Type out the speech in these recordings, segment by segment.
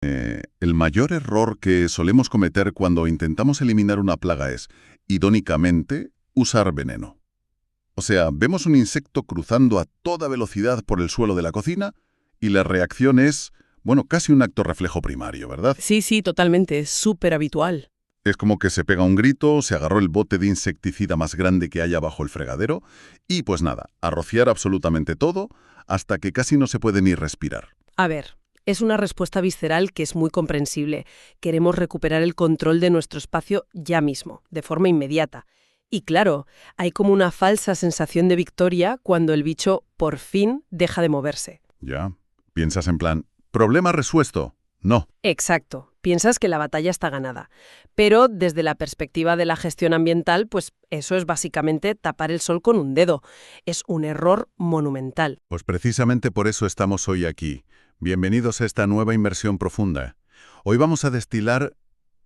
El mayor error que solemos cometer cuando intentamos eliminar una plaga es, irónicamente, usar veneno. O sea, vemos un insecto cruzando a toda velocidad por el suelo de la cocina y la reacción es, bueno, casi un acto reflejo primario, ¿verdad? Sí, sí, totalmente, es súper habitual. Es como que se pega un grito, se agarró el bote de insecticida más grande que haya bajo el fregadero y, pues nada, a rociar absolutamente todo hasta que casi no se puede ni respirar. A ver, es una respuesta visceral que es muy comprensible. Queremos recuperar el control de nuestro espacio ya mismo, de forma inmediata. Y claro, hay como una falsa sensación de victoria cuando el bicho por fin deja de moverse. ¿Ya? ¿Piensas en plan, problema resuelto? No. Exacto, piensas que la batalla está ganada. Pero desde la perspectiva de la gestión ambiental, pues eso es básicamente tapar el sol con un dedo. Es un error monumental. Pues precisamente por eso estamos hoy aquí. Bienvenidos a esta nueva inmersión profunda. Hoy vamos a destilar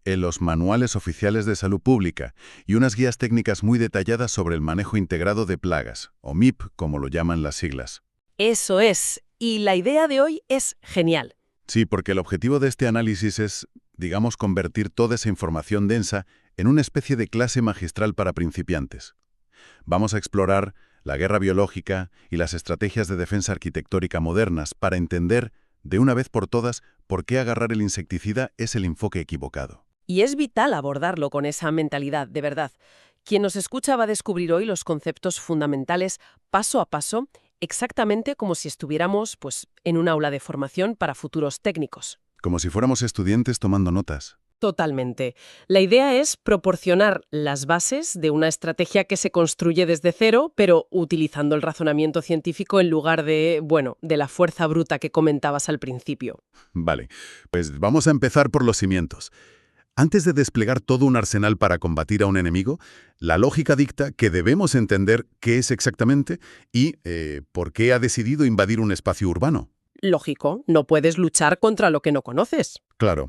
en los manuales oficiales de salud pública y unas guías técnicas muy detalladas sobre el manejo integrado de plagas, o MIP, como lo llaman las siglas. Eso es. Y la idea de hoy es genial. Sí, porque el objetivo de este análisis es, digamos, convertir toda esa información densa en una especie de clase magistral para principiantes. Vamos a explorar la guerra biológica y las estrategias de defensa arquitectónica modernas para entender, de una vez por todas, por qué agarrar el insecticida es el enfoque equivocado. Y es vital abordarlo con esa mentalidad, de verdad. Quien nos escucha va a descubrir hoy los conceptos fundamentales paso a paso, exactamente como si estuviéramos, pues, en un aula de formación para futuros técnicos. Como si fuéramos estudiantes tomando notas. Totalmente. La idea es proporcionar las bases de una estrategia que se construye desde cero, pero utilizando el razonamiento científico en lugar de, bueno, de la fuerza bruta que comentabas al principio. Vale, pues vamos a empezar por los cimientos. Antes de desplegar todo un arsenal para combatir a un enemigo, la lógica dicta que debemos entender qué es exactamente y por qué ha decidido invadir un espacio urbano. Lógico, no puedes luchar contra lo que no conoces. Claro.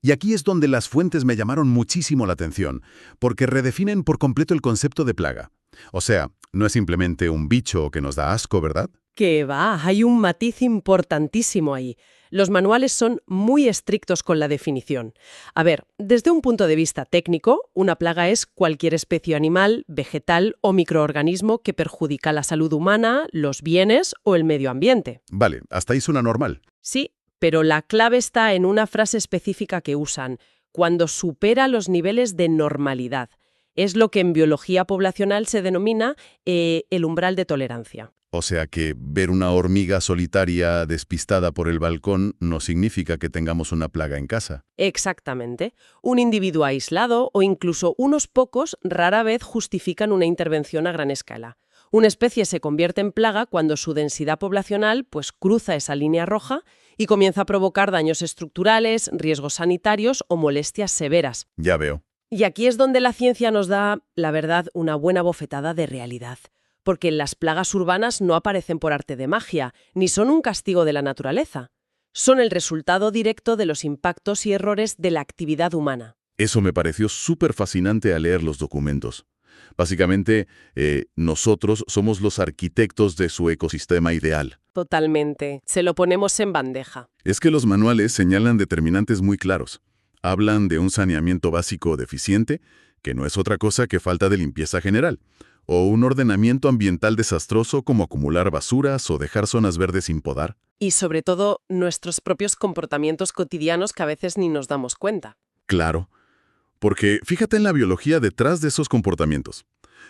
Y aquí es donde las fuentes me llamaron muchísimo la atención, porque redefinen por completo el concepto de plaga. O sea, no es simplemente un bicho que nos da asco, ¿verdad? Que va, hay un matiz importantísimo ahí. Los manuales son muy estrictos con la definición. A ver, desde un punto de vista técnico, una plaga es cualquier especie animal, vegetal o microorganismo que perjudica la salud humana, los bienes o el medio ambiente. Vale, hasta ahí suena normal. Sí, pero la clave está en una frase específica que usan, cuando supera los niveles de normalidad. Es lo que en biología poblacional se denomina el umbral de tolerancia. O sea que ver una hormiga solitaria despistada por el balcón no significa que tengamos una plaga en casa. Exactamente. Un individuo aislado o incluso unos pocos rara vez justifican una intervención a gran escala. Una especie se convierte en plaga cuando su densidad poblacional pues cruza esa línea roja y comienza a provocar daños estructurales, riesgos sanitarios o molestias severas. Ya veo. Y aquí es donde la ciencia nos da, la verdad, una buena bofetada de realidad. Porque las plagas urbanas no aparecen por arte de magia, ni son un castigo de la naturaleza. Son el resultado directo de los impactos y errores de la actividad humana. Eso me pareció súper fascinante al leer los documentos. Básicamente, nosotros somos los arquitectos de su ecosistema ideal. Totalmente. Se lo ponemos en bandeja. Es que los manuales señalan determinantes muy claros. Hablan de un saneamiento básico deficiente, que no es otra cosa que falta de limpieza general, o un ordenamiento ambiental desastroso como acumular basuras o dejar zonas verdes sin podar. Y sobre todo, nuestros propios comportamientos cotidianos que a veces ni nos damos cuenta. Claro, porque fíjate en la biología detrás de esos comportamientos.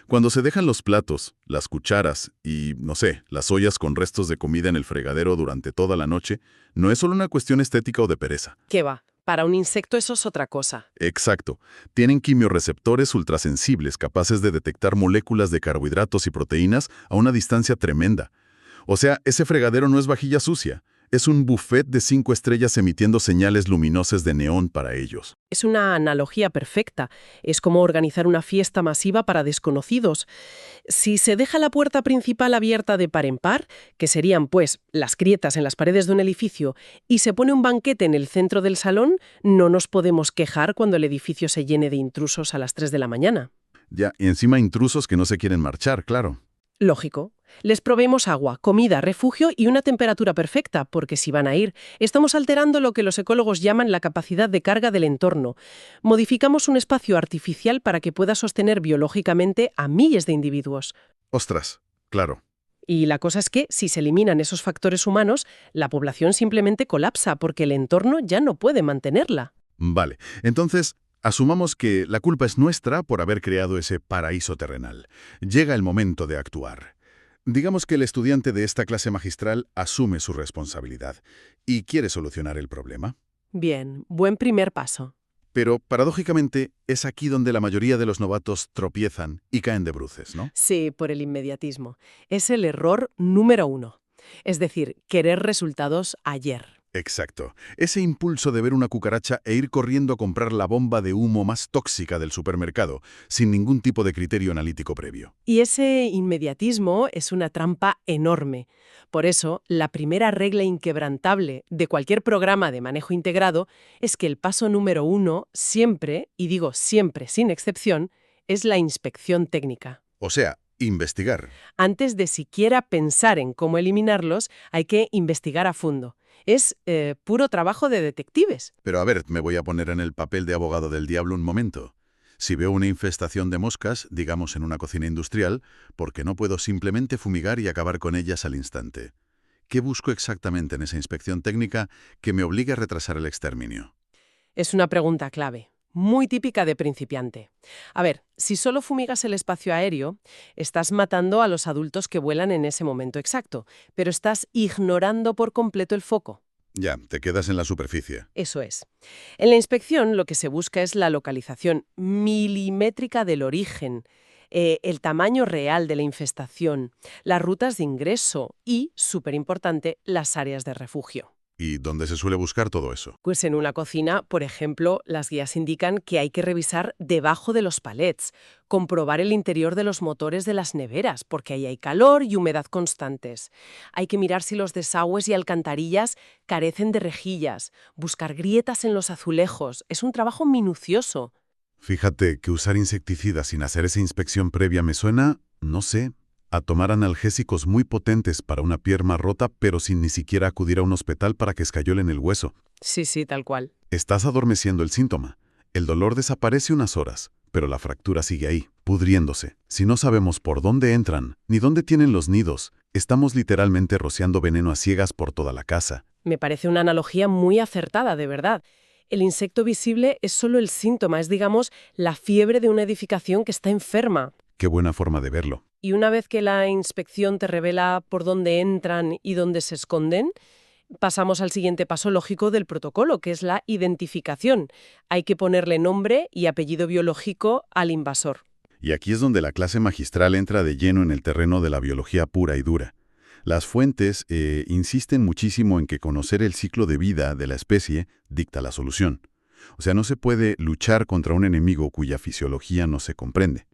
Cuando se dejan los platos, las cucharas y, no sé, las ollas con restos de comida en el fregadero durante toda la noche, no es solo una cuestión estética o de pereza. ¿Qué va? Para un insecto eso es otra cosa. Exacto. Tienen quimiorreceptores ultrasensibles capaces de detectar moléculas de carbohidratos y proteínas a una distancia tremenda. O sea, ese fregadero no es vajilla sucia. Es un buffet de 5 estrellas emitiendo señales luminosas de neón para ellos. Es una analogía perfecta. Es como organizar una fiesta masiva para desconocidos. Si se deja la puerta principal abierta de par en par, que serían, pues, las grietas en las paredes de un edificio, y se pone un banquete en el centro del salón, no nos podemos quejar cuando el edificio se llene de intrusos a las 3 de la mañana. Ya, y encima intrusos que no se quieren marchar, claro. Lógico. Les proveemos agua, comida, refugio y una temperatura perfecta, porque si van a ir, estamos alterando lo que los ecólogos llaman la capacidad de carga del entorno. Modificamos un espacio artificial para que pueda sostener biológicamente a miles de individuos. Ostras, claro. Y la cosa es que, si se eliminan esos factores humanos, la población simplemente colapsa porque el entorno ya no puede mantenerla. Vale, entonces, asumamos que la culpa es nuestra por haber creado ese paraíso terrenal. Llega el momento de actuar. Digamos que el estudiante de esta clase magistral asume su responsabilidad y quiere solucionar el problema. Bien, buen primer paso. Pero, paradójicamente, es aquí donde la mayoría de los novatos tropiezan y caen de bruces, ¿no? Sí, por el inmediatismo. Es el error número 1. Es decir, querer resultados ayer. Exacto. Ese impulso de ver una cucaracha e ir corriendo a comprar la bomba de humo más tóxica del supermercado, sin ningún tipo de criterio analítico previo. Y ese inmediatismo es una trampa enorme. Por eso, la primera regla inquebrantable de cualquier programa de manejo integrado es que el paso número 1 siempre, y digo siempre sin excepción, es la inspección técnica. O sea, investigar. Antes de siquiera pensar en cómo eliminarlos, hay que investigar a fondo. Es puro trabajo de detectives. Pero a ver, me voy a poner en el papel de abogado del diablo un momento. Si veo una infestación de moscas, digamos en una cocina industrial, ¿por qué no puedo simplemente fumigar y acabar con ellas al instante? ¿Qué busco exactamente en esa inspección técnica que me obligue a retrasar el exterminio? Es una pregunta clave, muy típica de principiante. A ver, si solo fumigas el espacio aéreo, estás matando a los adultos que vuelan en ese momento exacto, pero estás ignorando por completo el foco. Ya, te quedas en la superficie. Eso es. En la inspección lo que se busca es la localización milimétrica del origen, el tamaño real de la infestación, las rutas de ingreso y, súper importante, las áreas de refugio. ¿Y dónde se suele buscar todo eso? Pues en una cocina, por ejemplo, las guías indican que hay que revisar debajo de los palets, comprobar el interior de los motores de las neveras, porque ahí hay calor y humedad constantes. Hay que mirar si los desagües y alcantarillas carecen de rejillas, buscar grietas en los azulejos. Es un trabajo minucioso. Fíjate que usar insecticidas sin hacer esa inspección previa me suena, no sé, a tomar analgésicos muy potentes para una pierna rota, pero sin ni siquiera acudir a un hospital para que escayolen el hueso. Sí, tal cual. Estás adormeciendo el síntoma. El dolor desaparece unas horas, pero la fractura sigue ahí, pudriéndose. Si no sabemos por dónde entran, ni dónde tienen los nidos, estamos literalmente rociando veneno a ciegas por toda la casa. Me parece una analogía muy acertada, de verdad. El insecto visible es solo el síntoma, es, digamos, la fiebre de una edificación que está enferma. Qué buena forma de verlo. Y una vez que la inspección te revela por dónde entran y dónde se esconden, pasamos al siguiente paso lógico del protocolo, que es la identificación. Hay que ponerle nombre y apellido biológico al invasor. Y aquí es donde la clase magistral entra de lleno en el terreno de la biología pura y dura. Las fuentes insisten muchísimo en que conocer el ciclo de vida de la especie dicta la solución. O sea, no se puede luchar contra un enemigo cuya fisiología no se comprende.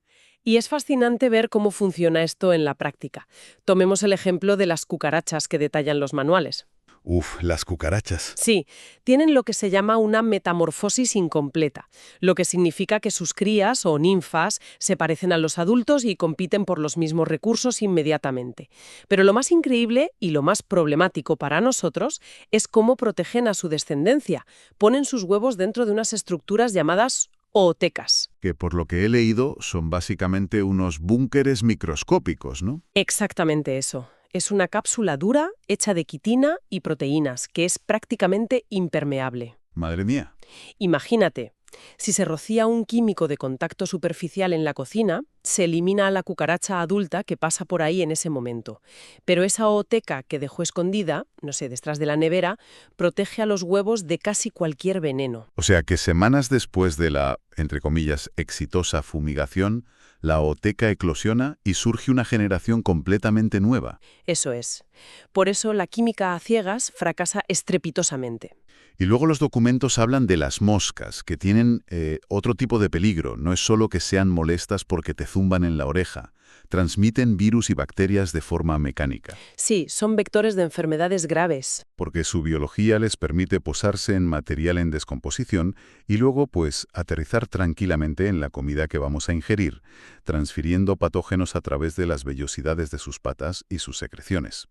Y es fascinante ver cómo funciona esto en la práctica. Tomemos el ejemplo de las cucarachas que detallan los manuales. Uf, las cucarachas. Sí, tienen lo que se llama una metamorfosis incompleta, lo que significa que sus crías o ninfas se parecen a los adultos y compiten por los mismos recursos inmediatamente. Pero lo más increíble y lo más problemático para nosotros es cómo protegen a su descendencia. Ponen sus huevos dentro de unas estructuras llamadas ootecas. Que por lo que he leído son básicamente unos búnkeres microscópicos, ¿no? Exactamente eso. Es una cápsula dura hecha de quitina y proteínas, que es prácticamente impermeable. Madre mía. Imagínate, si se rocía un químico de contacto superficial en la cocina, se elimina a la cucaracha adulta que pasa por ahí en ese momento. Pero esa ooteca que dejó escondida, no sé, detrás de la nevera, protege a los huevos de casi cualquier veneno. O sea que semanas después de la, entre comillas, exitosa fumigación, la ooteca eclosiona y surge una generación completamente nueva. Eso es. Por eso la química a ciegas fracasa estrepitosamente. Y luego los documentos hablan de las moscas, que tienen otro tipo de peligro. No es solo que sean molestas porque te zumban en la oreja. Transmiten virus y bacterias de forma mecánica, Sí, son vectores de enfermedades graves. porque su biología les permite posarse en material en descomposición y luego, pues, aterrizar tranquilamente en la comida que vamos a ingerir, transfiriendo patógenos a través de las vellosidades de sus patas y sus secreciones.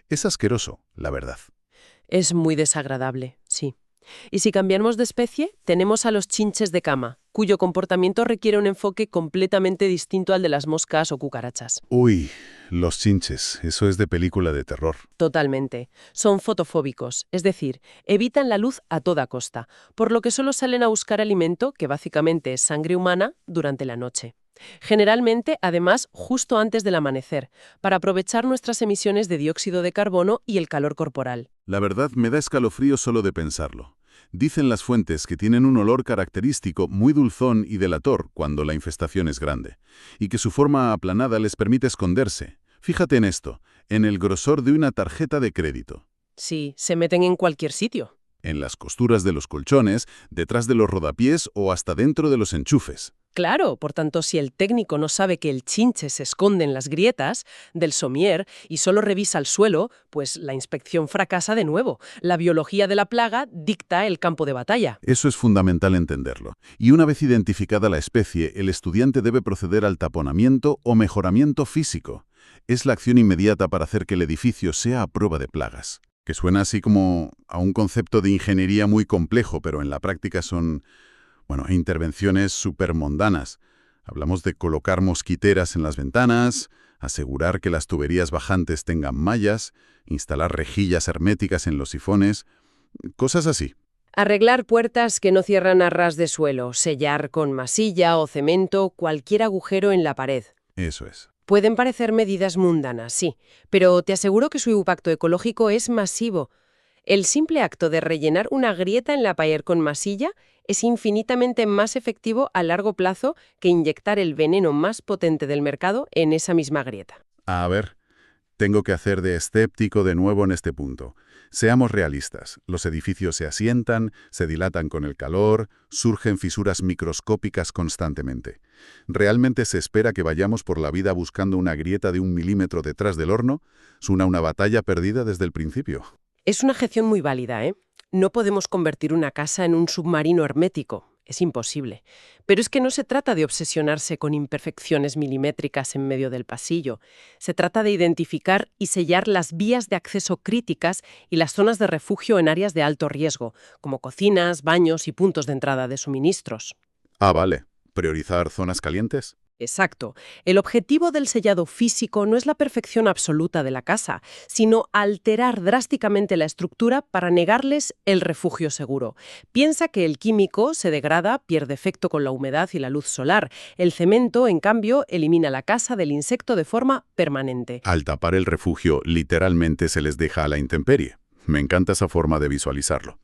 Es asqueroso, la verdad. Es muy desagradable, sí. Y si cambiamos de especie, tenemos a los chinches de cama, cuyo comportamiento requiere un enfoque completamente distinto al de las moscas o cucarachas. Uy, los chinches, eso es de película de terror. Totalmente. Son fotofóbicos, es decir, evitan la luz a toda costa, por lo que solo salen a buscar alimento, que básicamente es sangre humana, durante la noche. Generalmente, además, justo antes del amanecer, para aprovechar nuestras emisiones de dióxido de carbono y el calor corporal. La verdad me da escalofrío solo de pensarlo. Dicen las fuentes que tienen un olor característico muy dulzón y delator cuando la infestación es grande, y que su forma aplanada les permite esconderse. Fíjate en esto, en el grosor de una tarjeta de crédito, Sí, se meten en cualquier sitio. en las costuras de los colchones, detrás de los rodapiés o hasta dentro de los enchufes. Claro, por tanto, si el técnico no sabe que el chinche se esconde en las grietas del somier y solo revisa el suelo, pues la inspección fracasa de nuevo. La biología de la plaga dicta el campo de batalla. Eso es fundamental entenderlo. Y una vez identificada la especie, el estudiante debe proceder al taponamiento o mejoramiento físico. Es la acción inmediata para hacer que el edificio sea a prueba de plagas. Que suena así como a un concepto de ingeniería muy complejo, pero en la práctica son, intervenciones súper mundanas. Hablamos de colocar mosquiteras en las ventanas, asegurar que las tuberías bajantes tengan mallas, instalar rejillas herméticas en los sifones, cosas así. Arreglar puertas que no cierran a ras de suelo, sellar con masilla o cemento cualquier agujero en la pared. Eso es. Pueden parecer medidas mundanas, sí, pero te aseguro que su impacto ecológico es masivo. El simple acto de rellenar una grieta en la pared con masilla es infinitamente más efectivo a largo plazo que inyectar el veneno más potente del mercado en esa misma grieta. A ver, tengo que hacer de escéptico de nuevo en este punto. Seamos realistas. Los edificios se asientan, se dilatan con el calor, surgen fisuras microscópicas constantemente. ¿Realmente se espera que vayamos por la vida buscando una grieta de 1 milímetro detrás del horno? Suena una batalla perdida desde el principio. Es una objeción muy válida, ¿eh? No podemos convertir una casa en un submarino hermético. Es imposible. Pero es que no se trata de obsesionarse con imperfecciones milimétricas en medio del pasillo. Se trata de identificar y sellar las vías de acceso críticas y las zonas de refugio en áreas de alto riesgo, como cocinas, baños y puntos de entrada de suministros. Ah, vale. ¿Priorizar zonas calientes? Exacto. El objetivo del sellado físico no es la perfección absoluta de la casa, sino alterar drásticamente la estructura para negarles el refugio seguro. Piensa que el químico se degrada, pierde efecto con la humedad y la luz solar. El cemento, en cambio, elimina la casa del insecto de forma permanente. Al tapar el refugio, literalmente se les deja a la intemperie. Me encanta esa forma de visualizarlo.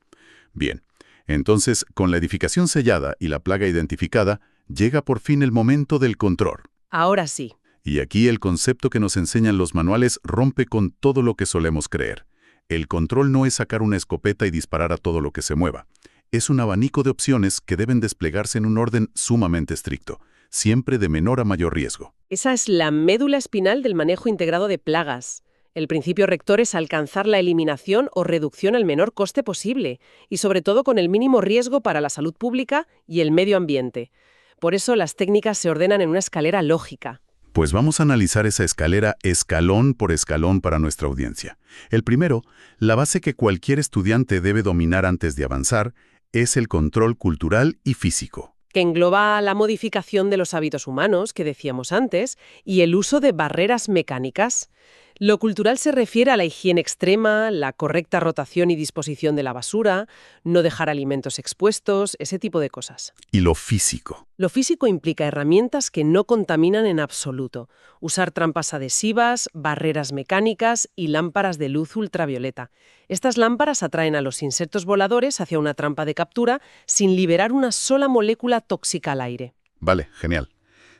Bien, entonces, con la edificación sellada y la plaga identificada, llega por fin el momento del control. Ahora sí. Y aquí el concepto que nos enseñan los manuales rompe con todo lo que solemos creer. El control no es sacar una escopeta y disparar a todo lo que se mueva. Es un abanico de opciones que deben desplegarse en un orden sumamente estricto, siempre de menor a mayor riesgo. Esa es la médula espinal del manejo integrado de plagas. El principio rector es alcanzar la eliminación o reducción al menor coste posible, y sobre todo con el mínimo riesgo para la salud pública y el medio ambiente. Por eso las técnicas se ordenan en una escalera lógica. Pues vamos a analizar esa escalera escalón por escalón para nuestra audiencia. El primero, la base que cualquier estudiante debe dominar antes de avanzar, es el control cultural y físico. Que engloba la modificación de los hábitos humanos, que decíamos antes, y el uso de barreras mecánicas. Lo cultural se refiere a la higiene extrema, la correcta rotación y disposición de la basura, no dejar alimentos expuestos, ese tipo de cosas. Y lo físico. Lo físico implica herramientas que no contaminan en absoluto. Usar trampas adhesivas, barreras mecánicas y lámparas de luz ultravioleta. Estas lámparas atraen a los insectos voladores hacia una trampa de captura sin liberar una sola molécula tóxica al aire. Vale, genial.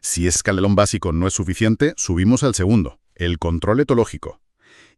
Si escalón básico no es suficiente, subimos al segundo, el control etológico.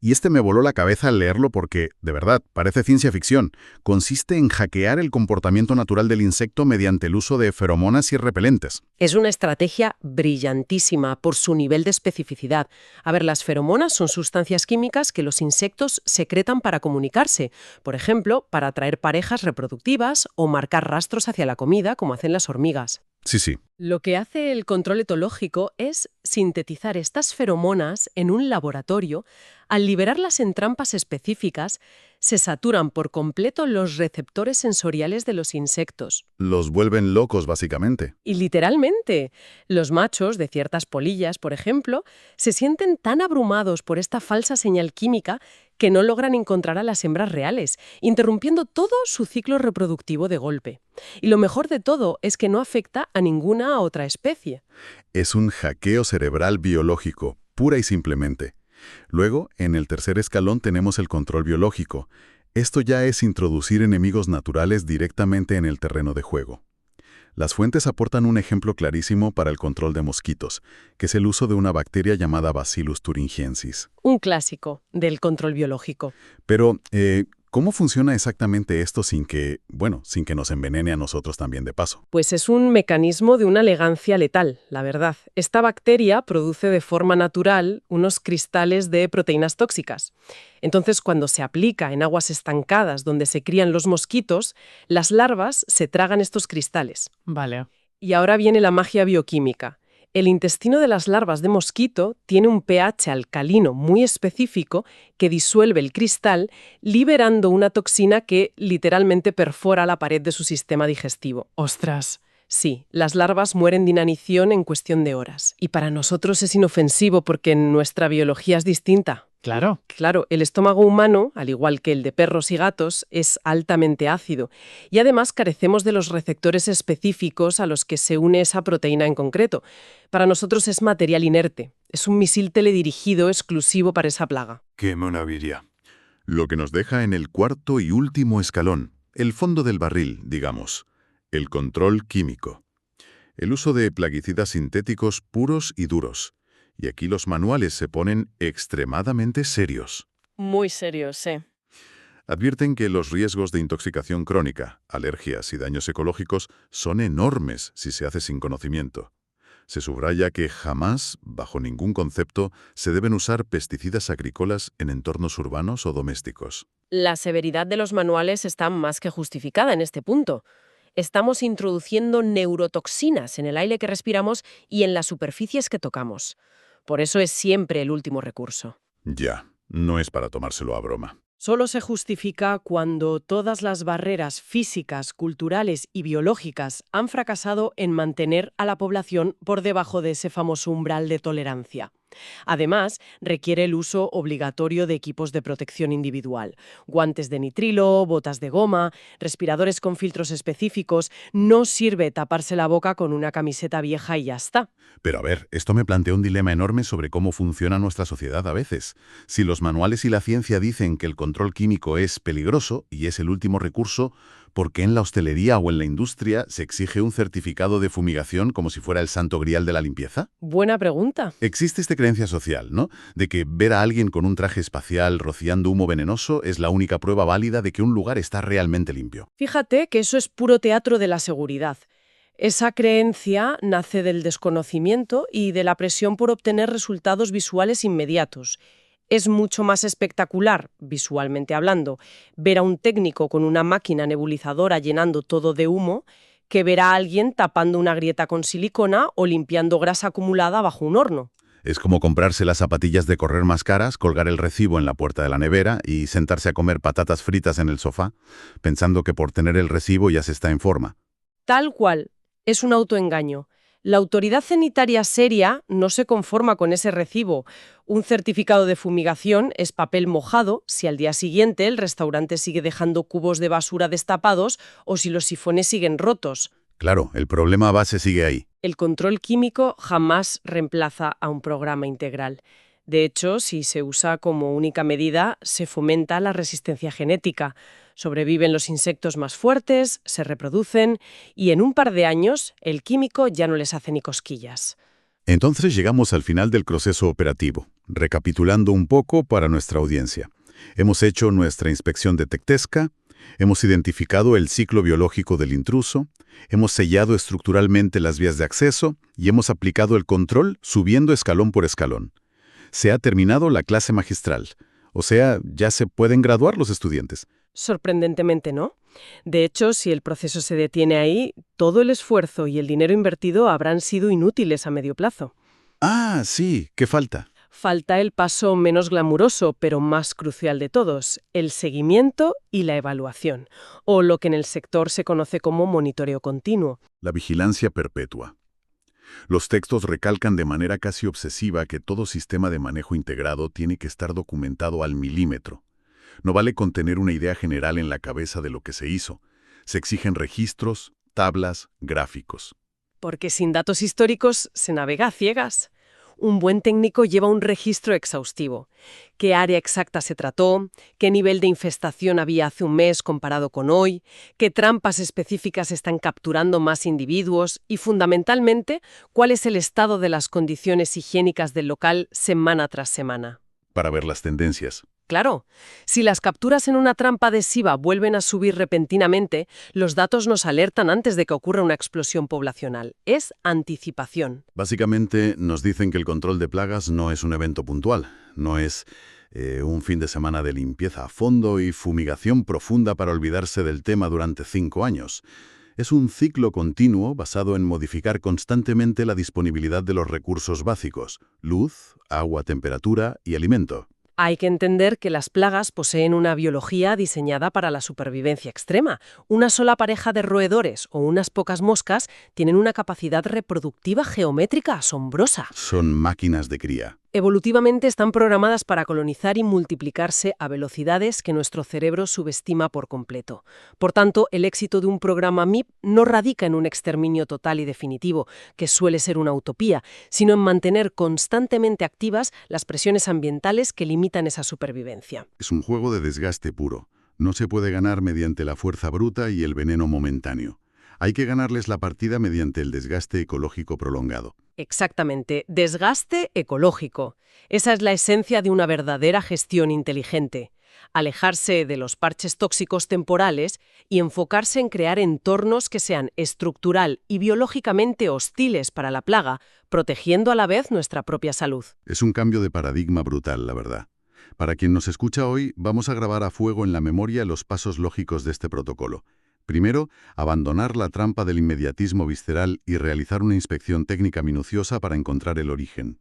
Y este me voló la cabeza al leerlo porque, de verdad, parece ciencia ficción. Consiste en hackear el comportamiento natural del insecto mediante el uso de feromonas y repelentes. Es una estrategia brillantísima por su nivel de especificidad. A ver, las feromonas son sustancias químicas que los insectos secretan para comunicarse, por ejemplo, para atraer parejas reproductivas o marcar rastros hacia la comida, como hacen las hormigas. Sí, sí. Lo que hace el control etológico es sintetizar estas feromonas en un laboratorio. Al liberarlas en trampas específicas, se saturan por completo los receptores sensoriales de los insectos. Los vuelven locos, básicamente. Y literalmente, los machos de ciertas polillas, por ejemplo, se sienten tan abrumados por esta falsa señal química que no logran encontrar a las hembras reales, interrumpiendo todo su ciclo reproductivo de golpe. Y lo mejor de todo es que no afecta a ninguna otra especie. Es un hackeo cerebral biológico, pura y simplemente. Luego, en el tercer escalón tenemos el control biológico. Esto ya es introducir enemigos naturales directamente en el terreno de juego. Las fuentes aportan un ejemplo clarísimo para el control de mosquitos, que es el uso de una bacteria llamada Bacillus thuringiensis. Un clásico del control biológico. Pero, ¿cómo funciona exactamente esto sin que nos envenene a nosotros también de paso? Pues es un mecanismo de una elegancia letal, la verdad. Esta bacteria produce de forma natural unos cristales de proteínas tóxicas. Entonces, cuando se aplica en aguas estancadas donde se crían los mosquitos, las larvas se tragan estos cristales. Vale. Y ahora viene la magia bioquímica. El intestino de las larvas de mosquito tiene un pH alcalino muy específico que disuelve el cristal, liberando una toxina que literalmente perfora la pared de su sistema digestivo. ¡Ostras! Sí, las larvas mueren de inanición en cuestión de horas. Y para nosotros es inofensivo porque nuestra biología es distinta. Claro. Claro, el estómago humano, al igual que el de perros y gatos, es altamente ácido. Y además carecemos de los receptores específicos a los que se une esa proteína en concreto. Para nosotros es material inerte. Es un misil teledirigido exclusivo para esa plaga. ¡Qué maravilla! Lo que nos deja en el cuarto y último escalón, el fondo del barril, digamos. El control químico. El uso de plaguicidas sintéticos puros y duros. Y aquí los manuales se ponen extremadamente serios. Muy serio, sí. Advierten que los riesgos de intoxicación crónica, alergias y daños ecológicos son enormes si se hace sin conocimiento. Se subraya que jamás, bajo ningún concepto, se deben usar pesticidas agrícolas en entornos urbanos o domésticos. La severidad de los manuales está más que justificada en este punto. Estamos introduciendo neurotoxinas en el aire que respiramos y en las superficies que tocamos. Por eso es siempre el último recurso. Ya, no es para tomárselo a broma. Solo se justifica cuando todas las barreras físicas, culturales y biológicas han fracasado en mantener a la población por debajo de ese famoso umbral de tolerancia. Además, requiere el uso obligatorio de equipos de protección individual, guantes de nitrilo, botas de goma, respiradores con filtros específicos. No sirve taparse la boca con una camiseta vieja y ya está. Pero a ver, esto me plantea un dilema enorme sobre cómo funciona nuestra sociedad a veces. Si los manuales y la ciencia dicen que el control químico es peligroso y es el último recurso, ¿por qué en la hostelería o en la industria se exige un certificado de fumigación como si fuera el santo grial de la limpieza? Buena pregunta. Existe esta creencia social, ¿no? De que ver a alguien con un traje espacial rociando humo venenoso es la única prueba válida de que un lugar está realmente limpio. Fíjate que eso es puro teatro de la seguridad. Esa creencia nace del desconocimiento y de la presión por obtener resultados visuales inmediatos. Es mucho más espectacular, visualmente hablando, ver a un técnico con una máquina nebulizadora llenando todo de humo que ver a alguien tapando una grieta con silicona o limpiando grasa acumulada bajo un horno. Es como comprarse las zapatillas de correr más caras, colgar el recibo en la puerta de la nevera y sentarse a comer patatas fritas en el sofá, pensando que por tener el recibo ya se está en forma. Tal cual. Es un autoengaño. La autoridad sanitaria seria no se conforma con ese recibo. Un certificado de fumigación es papel mojado si al día siguiente el restaurante sigue dejando cubos de basura destapados o si los sifones siguen rotos. Claro, el problema base sigue ahí. El control químico jamás reemplaza a un programa integral. De hecho, si se usa como única medida, se fomenta la resistencia genética. Sobreviven los insectos más fuertes, se reproducen y en un par de años el químico ya no les hace ni cosquillas. Entonces llegamos al final del proceso operativo. Recapitulando un poco para nuestra audiencia. Hemos hecho nuestra inspección detectesca, hemos identificado el ciclo biológico del intruso, hemos sellado estructuralmente las vías de acceso y hemos aplicado el control subiendo escalón por escalón. Se ha terminado la clase magistral, o sea, ya se pueden graduar los estudiantes. Sorprendentemente no. De hecho, si el proceso se detiene ahí, todo el esfuerzo y el dinero invertido habrán sido inútiles a medio plazo. Ah, sí, ¿qué falta? Falta el paso menos glamuroso, pero más crucial de todos, el seguimiento y la evaluación, o lo que en el sector se conoce como monitoreo continuo. La vigilancia perpetua. Los textos recalcan de manera casi obsesiva que todo sistema de manejo integrado tiene que estar documentado al milímetro. No vale con tener una idea general en la cabeza de lo que se hizo. Se exigen registros, tablas, gráficos. Porque sin datos históricos se navega a ciegas. Un buen técnico lleva un registro exhaustivo. ¿Qué área exacta se trató? ¿Qué nivel de infestación había hace un mes comparado con hoy? ¿Qué trampas específicas están capturando más individuos? Y, fundamentalmente, ¿cuál es el estado de las condiciones higiénicas del local semana tras semana? Para ver las tendencias. Claro, si las capturas en una trampa adhesiva vuelven a subir repentinamente, los datos nos alertan antes de que ocurra una explosión poblacional. Es anticipación. Básicamente nos dicen que el control de plagas no es un evento puntual, no es un fin de semana de limpieza a fondo y fumigación profunda para olvidarse del tema durante 5 años. Es un ciclo continuo basado en modificar constantemente la disponibilidad de los recursos básicos: luz, agua, temperatura y alimento. Hay que entender que las plagas poseen una biología diseñada para la supervivencia extrema. Una sola pareja de roedores o unas pocas moscas tienen una capacidad reproductiva geométrica asombrosa. Son máquinas de cría. Evolutivamente están programadas para colonizar y multiplicarse a velocidades que nuestro cerebro subestima por completo. Por tanto, el éxito de un programa MIP no radica en un exterminio total y definitivo, que suele ser una utopía, sino en mantener constantemente activas las presiones ambientales que limitan esa supervivencia. Es un juego de desgaste puro. No se puede ganar mediante la fuerza bruta y el veneno momentáneo. Hay que ganarles la partida mediante el desgaste ecológico prolongado. Exactamente, desgaste ecológico. Esa es la esencia de una verdadera gestión inteligente. Alejarse de los parches tóxicos temporales y enfocarse en crear entornos que sean estructural y biológicamente hostiles para la plaga, protegiendo a la vez nuestra propia salud. Es un cambio de paradigma brutal, la verdad. Para quien nos escucha hoy, vamos a grabar a fuego en la memoria los pasos lógicos de este protocolo. Primero, abandonar la trampa del inmediatismo visceral y realizar una inspección técnica minuciosa para encontrar el origen.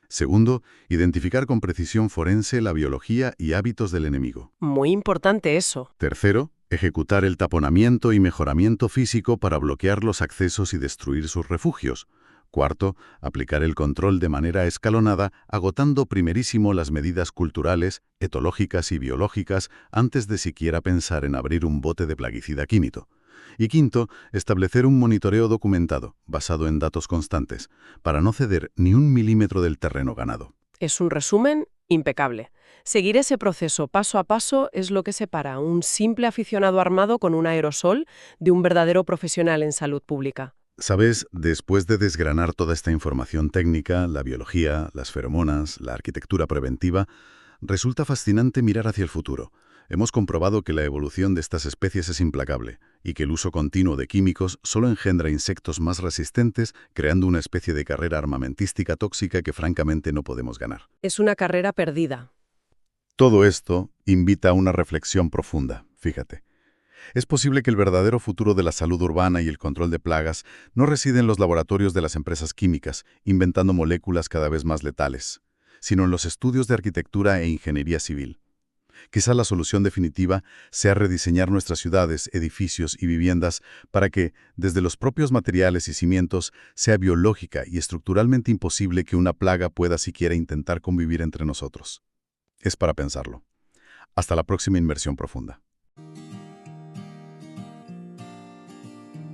Segundo, identificar con precisión forense la biología y hábitos del enemigo. Muy importante eso. Tercero, ejecutar el taponamiento y mejoramiento físico para bloquear los accesos y destruir sus refugios. Cuarto, aplicar el control de manera escalonada, agotando primerísimo las medidas culturales, etológicas y biológicas antes de siquiera pensar en abrir un bote de plaguicida químico. Y quinto, establecer un monitoreo documentado, basado en datos constantes, para no ceder ni un milímetro del terreno ganado. Es un resumen impecable. Seguir ese proceso paso a paso es lo que separa a un simple aficionado armado con un aerosol de un verdadero profesional en salud pública. Sabes, después de desgranar toda esta información técnica, la biología, las feromonas, la arquitectura preventiva, resulta fascinante mirar hacia el futuro. Hemos comprobado que la evolución de estas especies es implacable y que el uso continuo de químicos solo engendra insectos más resistentes, creando una especie de carrera armamentística tóxica que francamente no podemos ganar. Es una carrera perdida. Todo esto invita a una reflexión profunda, fíjate. Es posible que el verdadero futuro de la salud urbana y el control de plagas no reside en los laboratorios de las empresas químicas, inventando moléculas cada vez más letales, sino en los estudios de arquitectura e ingeniería civil. Quizá la solución definitiva sea rediseñar nuestras ciudades, edificios y viviendas para que, desde los propios materiales y cimientos, sea biológica y estructuralmente imposible que una plaga pueda siquiera intentar convivir entre nosotros. Es para pensarlo. Hasta la próxima inmersión profunda.